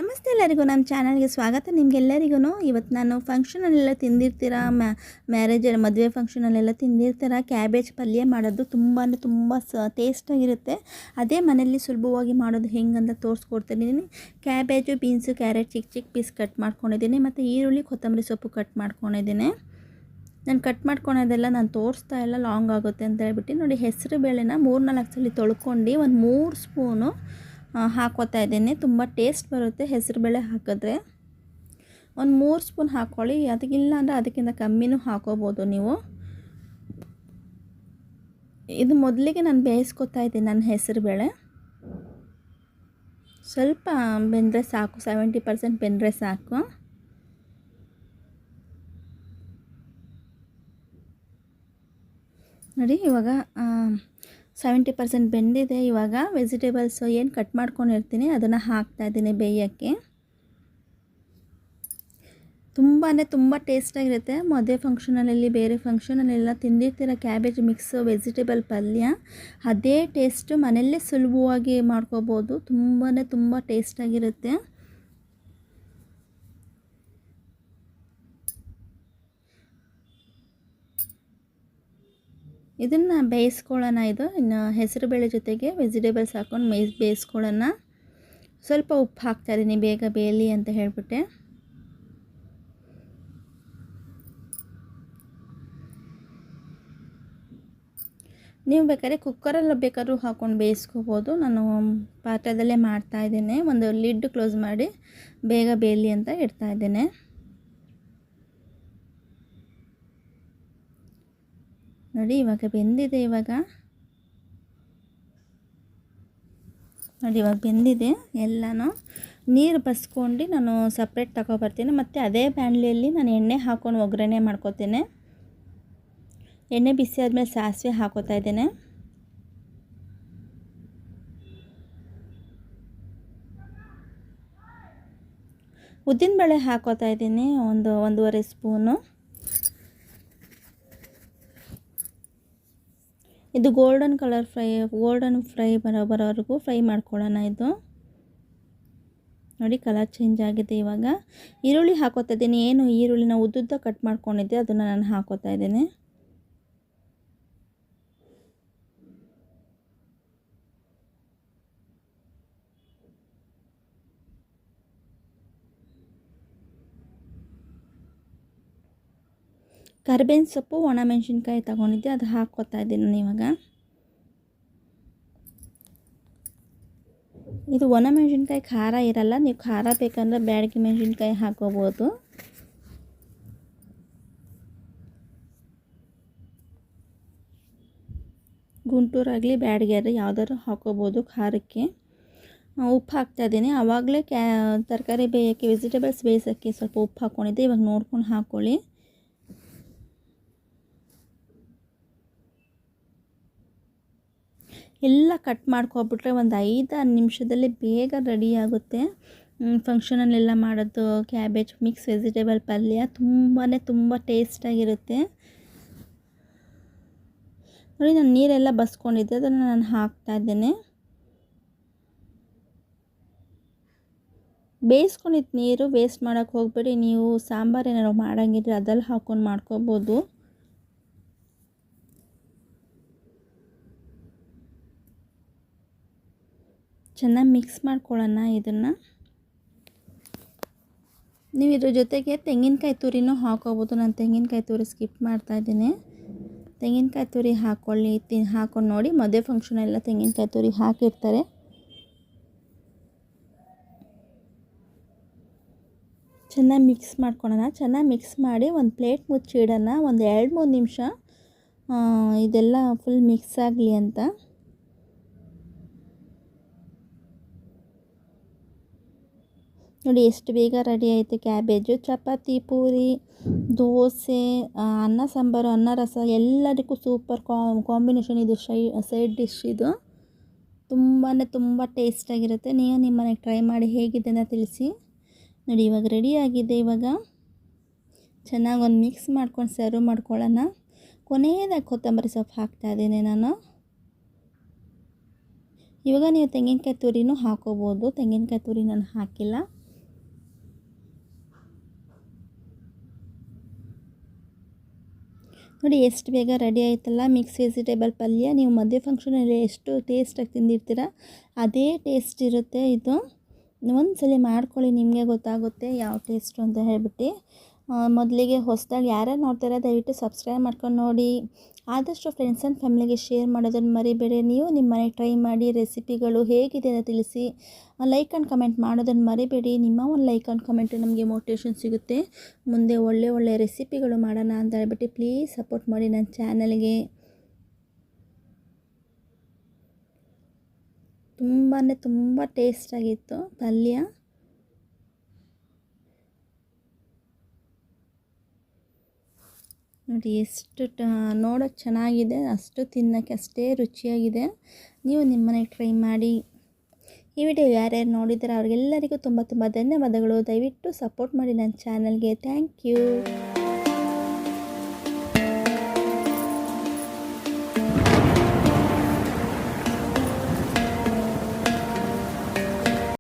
ನಮಸ್ತೆ ಎಲ್ಲರಿಗೂ ನಮ್ಮ ಚಾನಲ್ಗೆ ಸ್ವಾಗತ. ನಿಮಗೆಲ್ಲರಿಗೂ ಇವತ್ತು ನಾನು ಫಂಕ್ಷನಲ್ಲೆಲ್ಲ ತಿಂದಿರ್ತೀರ, ಮ್ಯಾರೇಜ್ ಮದುವೆ ಫಂಕ್ಷನಲ್ಲೆಲ್ಲ ತಿಂದಿರ್ತೀರ ಕ್ಯಾಬೇಜ್ ಪಲ್ಯ ಮಾಡೋದು ತುಂಬ ಟೇಸ್ಟಾಗಿರುತ್ತೆ. ಅದೇ ಮನೆಯಲ್ಲಿ ಸುಲಭವಾಗಿ ಮಾಡೋದು ಹೆಂಗಂತ ತೋರಿಸ್ಕೊಡ್ತೀನಿ. ಕ್ಯಾಬೇಜು, ಬೀನ್ಸು, ಕ್ಯಾರೆಟ್ ಚಿಕ್ಕ ಚಿಕ್ಕ ಪೀಸ್ ಕಟ್ ಮಾಡ್ಕೊಂಡಿದ್ದೀನಿ. ಮತ್ತು ಈರುಳ್ಳಿ, ಕೊತ್ತಂಬರಿ ಸೊಪ್ಪು ಕಟ್ ಮಾಡ್ಕೊಂಡಿದ್ದೀನಿ. ನಾನು ಕಟ್ ಮಾಡ್ಕೊಳೋದೆಲ್ಲ ನಾನು ತೋರಿಸ್ತಾ ಇಲ್ಲ, ಲಾಂಗ್ ಆಗುತ್ತೆ ಅಂತ ಹೇಳ್ಬಿಟ್ಟು. ನೋಡಿ, ಹೆಸರು ಬೇಳೆನ 3-4 ಸಲ ತೊಳ್ಕೊಂಡು ಒಂದು 3 ಸ್ಪೂನು ಹಾಕೋತಾ ಇದ್ದೀನಿ. ತುಂಬ ಟೇಸ್ಟ್ ಬರುತ್ತೆ ಹೆಸರುಬೇಳೆ ಹಾಕಿದ್ರೆ. ಒಂದು 3 ಸ್ಪೂನ್ ಹಾಕ್ಕೊಳ್ಳಿ, ಅದಕ್ಕಿಲ್ಲ ಅಂದರೆ ಅದಕ್ಕಿಂತ ಕಮ್ಮಿನೂ ಹಾಕೋಬೋದು ನೀವು. ಇದು ಮೊದಲಿಗೆ ನಾನು ಬೇಯಿಸ್ಕೊತಾ ಇದ್ದೀನಿ. ನನ್ನ ಹೆಸರುಬೇಳೆ ಸ್ವಲ್ಪ ಬೆಂದರೆ ಸಾಕು, 70% ಬೆಂದರೆ ಸಾಕು. ನೋಡಿ, ಇವಾಗ 70% ಬೆಂದಿದೆ. ಇವಾಗ ವೆಜಿಟೇಬಲ್ಸು ಏನು ಕಟ್ ಮಾಡ್ಕೊಂಡಿರ್ತೀನಿ ಅದನ್ನು ಹಾಕ್ತಾಯಿದ್ದೀನಿ ಬೇಯೋಕ್ಕೆ. ತುಂಬ ಟೇಸ್ಟಾಗಿರುತ್ತೆ. ಮದುವೆ ಫಂಕ್ಷನಲ್ಲಿ, ಬೇರೆ ಫಂಕ್ಷನಲ್ಲೆಲ್ಲ ತಿಂದಿರ್ತೀರ ಕ್ಯಾಬೇಜ್ ಮಿಕ್ಸು ವೆಜಿಟೇಬಲ್ ಪಲ್ಯ. ಅದೇ ಟೇಸ್ಟು ಮನೆಯಲ್ಲೇ ಸುಲಭವಾಗಿ ಮಾಡ್ಕೋಬೋದು. ತುಂಬ ಟೇಸ್ಟಾಗಿರುತ್ತೆ. ಇದನ್ನು ಬೇಯಿಸ್ಕೊಳ್ಳೋಣ. ಇನ್ನು ಹೆಸರುಬೇಳೆ ಜೊತೆಗೆ ವೆಜಿಟೇಬಲ್ಸ್ ಹಾಕ್ಕೊಂಡು ಬೇಯಿಸ್ಕೊಳ್ಳೋಣ. ಸ್ವಲ್ಪ ಉಪ್ಪು ಹಾಕ್ತಾಯಿದ್ದೀನಿ ಬೇಗ ಬೇಯಲಿ ಅಂತ ಹೇಳ್ಬಿಟ್ಟೆ. ನೀವು ಬೇಕಾದ್ರೆ ಕುಕ್ಕರಲ್ಲಿ ಬೇಕಾದ್ರೂ ಹಾಕ್ಕೊಂಡು ಬೇಯಿಸ್ಕೋಬೋದು. ನಾನು ಪಾತ್ರೆದಲ್ಲೇ ಮಾಡ್ತಾಯಿದ್ದೇನೆ. ಒಂದು ಲಿಡ್ ಕ್ಲೋಸ್ ಮಾಡಿ ಬೇಗ ಬೇಯಲಿ ಅಂತ ಇಡ್ತಾಯಿದ್ದೇನೆ. ನೋಡಿ, ಇವಾಗ ಬೆಂದಿದೆ. ಇವಾಗ ಬೆಂದಿದೆ ಎಲ್ಲನೂ. ನೀರು ಬಸ್ಕೊಂಡು ನಾನು ಸಪ್ರೇಟ್ ತಗೊಬರ್ತೀನಿ. ಮತ್ತು ಅದೇ ಬಾಣಲೆಯಲ್ಲಿ ನಾನು ಎಣ್ಣೆ ಹಾಕ್ಕೊಂಡು ಒಗ್ಗರಣೆ ಮಾಡ್ಕೊತೀನಿ. ಎಣ್ಣೆ ಬಿಸಿ ಆದಮೇಲೆ ಸಾಸಿವೆ ಹಾಕೋತಾ ಇದ್ದೇನೆ. ಉದ್ದಿನಬೇಳೆ ಹಾಕೋತಾ ಇದ್ದೀನಿ, 1.5 ಸ್ಪೂನು. ಇದು ಗೋಲ್ಡನ್ ಫ್ರೈ ಬರೋವರೆಗೂ ಫ್ರೈ ಮಾಡ್ಕೊಳ್ಳೋಣ. ಇದು ನೋಡಿ, ಕಲರ್ ಚೇಂಜ್ ಆಗಿದೆ. ಇವಾಗ ಈರುಳ್ಳಿ ಹಾಕೋತಾ ಇದ್ದೀನಿ. ಏನು ಈರುಳ್ಳಿನ ಉದ್ದುದ್ದ ಕಟ್ ಮಾಡ್ಕೊಂಡಿದ್ದೆ ಅದನ್ನು ನಾನು ಹಾಕೋತಾ ಇದ್ದೀನಿ. ಕರಿಬೇವಿನ ಸೊಪ್ಪು, ಒಣಮೆಣಸಿನ್ಕಾಯಿ ತಗೊಂಡಿದ್ದೆ, ಅದು ಹಾಕ್ಕೋತಾ ಇದ್ದೀನಿ ನಾನು ಇವಾಗ. ಇದು ಒಣಮೆಣಸಿನ್ಕಾಯಿ ಖಾರ ಇರಲ್ಲ. ನೀವು ಖಾರ ಬೇಕಂದ್ರೆ ಬ್ಯಾಡಗಿ ಮೆಣಸಿನ್ಕಾಯಿ ಹಾಕೋಬೋದು. ಗುಂಟೂರಾಗಲಿ ಬ್ಯಾಡಗಿ ಆದರೆ ಯಾವುದಾದ್ರು ಹಾಕೋಬೋದು ಖಾರಕ್ಕೆ. ಉಪ್ಪು ಹಾಕ್ತಾಯಿದ್ದೀನಿ. ಆವಾಗಲೇ ತರಕಾರಿ ಬೇಯೋಕ್ಕೆ, ವೆಜಿಟೇಬಲ್ಸ್ ಬೇಯಿಸೋಕ್ಕೆ ಸ್ವಲ್ಪ ಉಪ್ಪು ಹಾಕ್ಕೊಂಡಿದ್ದೆ. ಇವಾಗ ನೋಡ್ಕೊಂಡು ಹಾಕ್ಕೊಳ್ಳಿ. ಎಲ್ಲ ಕಟ್ ಮಾಡ್ಕೊಬಿಟ್ರೆ ಒಂದು 5-6 ನಿಮಿಷದಲ್ಲಿ ಬೇಗ ರೆಡಿ ಆಗುತ್ತೆ. ಫಂಕ್ಷನಲ್ಲೆಲ್ಲ ಮಾಡೋದು ಕ್ಯಾಬೇಜ್ ಮಿಕ್ಸ್ ವೆಜಿಟೇಬಲ್ ಪಲ್ಯ ತುಂಬ ಟೇಸ್ಟಾಗಿರುತ್ತೆ. ನೋಡಿ, ನಾನು ನೀರೆಲ್ಲ ಬಸ್ಕೊಂಡಿದ್ದೆ, ಅದನ್ನು ನಾನು ಹಾಕ್ತಾಯಿದ್ದೇನೆ. ಬೇಯಿಸ್ಕೊಂಡಿದ್ದು ನೀರು ವೇಸ್ಟ್ ಮಾಡೋಕ್ಕೆ ಹೋಗಬೇಡಿ. ನೀವು ಸಾಂಬಾರು ಏನಾದ್ರು ಮಾಡೋಂಗಿದ್ರೆ ಅದ್ರಲ್ಲಿ ಹಾಕ್ಕೊಂಡು ಮಾಡ್ಕೋಬೋದು. ಚೆನ್ನಾಗಿ ಮಿಕ್ಸ್ ಮಾಡ್ಕೊಳ್ಳೋಣ ಇದನ್ನು. ನೀವು ಇದ್ರ ಜೊತೆಗೆ ತೆಂಗಿನಕಾಯಿ ತುರಿನೂ ಹಾಕೋಬೋದು. ನಾನು ತೆಂಗಿನಕಾಯಿ ತುರಿ ಸ್ಕಿಪ್ ಮಾಡ್ತಾಯಿದ್ದೀನಿ. ತೆಂಗಿನಕಾಯಿ ತುರಿ ಹಾಕ್ಕೊಂಡು ನೋಡಿ, ಮದುವೆ ಫಂಕ್ಷನೆಲ್ಲ ತೆಂಗಿನಕಾಯಿ ತುರಿ ಹಾಕಿರ್ತಾರೆ. ಚೆನ್ನಾಗಿ ಮಿಕ್ಸ್ ಮಾಡ್ಕೊಳ್ಳೋಣ. ಚೆನ್ನಾಗಿ ಮಿಕ್ಸ್ ಮಾಡಿ ಒಂದು ಪ್ಲೇಟ್ ಮುಚ್ಚಿಡೋಣ. ಒಂದು 2-3 ನಿಮಿಷ ಇದೆಲ್ಲ ಫುಲ್ ಮಿಕ್ಸ್ ಆಗಲಿ ಅಂತ. ನೋಡಿ, ಎಷ್ಟು ಬೇಗ ರೆಡಿ ಆಯಿತು ಕ್ಯಾಬೇಜು. ಚಪಾತಿ, ಪೂರಿ, ದೋಸೆ, ಅನ್ನ ಸಾಂಬಾರು, ಅನ್ನ ರಸ ಎಲ್ಲದಕ್ಕೂ ಸೂಪರ್ ಕಾಂಬಿನೇಷನ್. ಇದು ಸೈಡ್ ಡಿಶ್. ಇದು ತುಂಬ ಟೇಸ್ಟಾಗಿರುತ್ತೆ. ನೀವು ನಿಮ್ಮ ಮನೆಗೆ ಟ್ರೈ ಮಾಡಿ ಹೇಗಿದೆ ಅಂತ ತಿಳಿಸಿ. ನೋಡಿ, ಇವಾಗ ರೆಡಿ ಆಗಿದೆ. ಇವಾಗ ಚೆನ್ನಾಗಿ ಒಂದು ಮಿಕ್ಸ್ ಮಾಡ್ಕೊಂಡು ಸರ್ವ್ ಮಾಡ್ಕೊಳ್ಳೋಣ. ಕೊನೆಯದಾಗಿ ಕೊತ್ತಂಬರಿ ಸೊಪ್ಪು ಹಾಕ್ತಾಯಿದ್ದೀನಿ ನಾನು. ಇವಾಗ ನೀವು ತೆಂಗಿನಕಾಯಿ ತುರಿನೂ ಹಾಕೋಬೋದು. ತೆಂಗಿನಕಾಯಿ ತುರಿ ನಾನು ಹಾಕಿಲ್ಲ. ನೋಡಿ ಎಷ್ಟು ಬೇಗ ರೆಡಿ ಆಯ್ತಲ್ಲ ಮಿಕ್ಸ್ ವೆಜಿಟೇಬಲ್ ಪಲ್ಯ. ನೀವು ಮದುವೆ ಫಂಕ್ಷನಲ್ಲಿ ಎಷ್ಟು ಟೇಸ್ಟಾಗಿ ತಿಂದಿರ್ತೀರ ಅದೇ ಟೇಸ್ಟ್ ಇರುತ್ತೆ ಇದು. ಒಂದು ಸಲ ಮಾಡ್ಕೊಳ್ಳಿ, ನಿಮಗೆ ಗೊತ್ತಾಗುತ್ತೆ ಯಾವ ಟೇಸ್ಟು ಅಂತ ಹೇಳ್ಬಿಟ್ಟು. ಮೊದಲಿಗೆ ಹೊಸದಾಗಿ ಯಾರ್ಯಾರು ನೋಡ್ತಾರೋ ದಯವಿಟ್ಟು ಸಬ್ಸ್ಕ್ರೈಬ್ ಮಾಡ್ಕೊಂಡು ನೋಡಿ. ಆದಷ್ಟು ಫ್ರೆಂಡ್ಸ್ ಆ್ಯಂಡ್ ಫ್ಯಾಮಿಲಿಗೆ ಶೇರ್ ಮಾಡೋದನ್ನು ಮರಿಬೇಡಿ. ನೀವು ನಿಮ್ಮ ಮನೆಗೆ ಟ್ರೈ ಮಾಡಿ, ರೆಸಿಪಿಗಳು ಹೇಗಿದೆ ಅಂತ ತಿಳಿಸಿ. ಲೈಕ್ ಆ್ಯಂಡ್ ಕಮೆಂಟ್ ಮಾಡೋದನ್ನು ಮರಿಬೇಡಿ. ನಿಮ್ಮ ಒಂದು ಲೈಕ್ ಆ್ಯಂಡ್ ಕಮೆಂಟು ನಮಗೆ ಮೋಟಿವೇಶನ್ ಸಿಗುತ್ತೆ, ಮುಂದೆ ಒಳ್ಳೆ ರೆಸಿಪಿಗಳು ಮಾಡೋಣ ಅಂತ ಹೇಳ್ಬಿಟ್ಟು. ಪ್ಲೀಸ್ ಸಪೋರ್ಟ್ ಮಾಡಿ ನನ್ನ ಚಾನಲ್ಗೆ. ತುಂಬ ಟೇಸ್ಟಾಗಿತ್ತು ಪಲ್ಯ. ನೋಡಿ ಎಷ್ಟು ನೋಡೋಕ್ಕೆ ಚೆನ್ನಾಗಿದೆ, ಅಷ್ಟು ತಿನ್ನೋಕ್ಕೆ ಅಷ್ಟೇ ರುಚಿಯಾಗಿದೆ. ನೀವು ನಿಮ್ಮ ಮನೆಗೆ ಟ್ರೈ ಮಾಡಿ. ಈ ವಿಡಿಯೋ ಯಾರ್ಯಾರು ನೋಡಿದರೆ ಅವ್ರಿಗೆಲ್ಲರಿಗೂ ತುಂಬ ಧನ್ಯವಾದಗಳು. ದಯವಿಟ್ಟು ಸಪೋರ್ಟ್ ಮಾಡಿ ನನ್ನ ಚಾನಲ್ಗೆ. Thank you.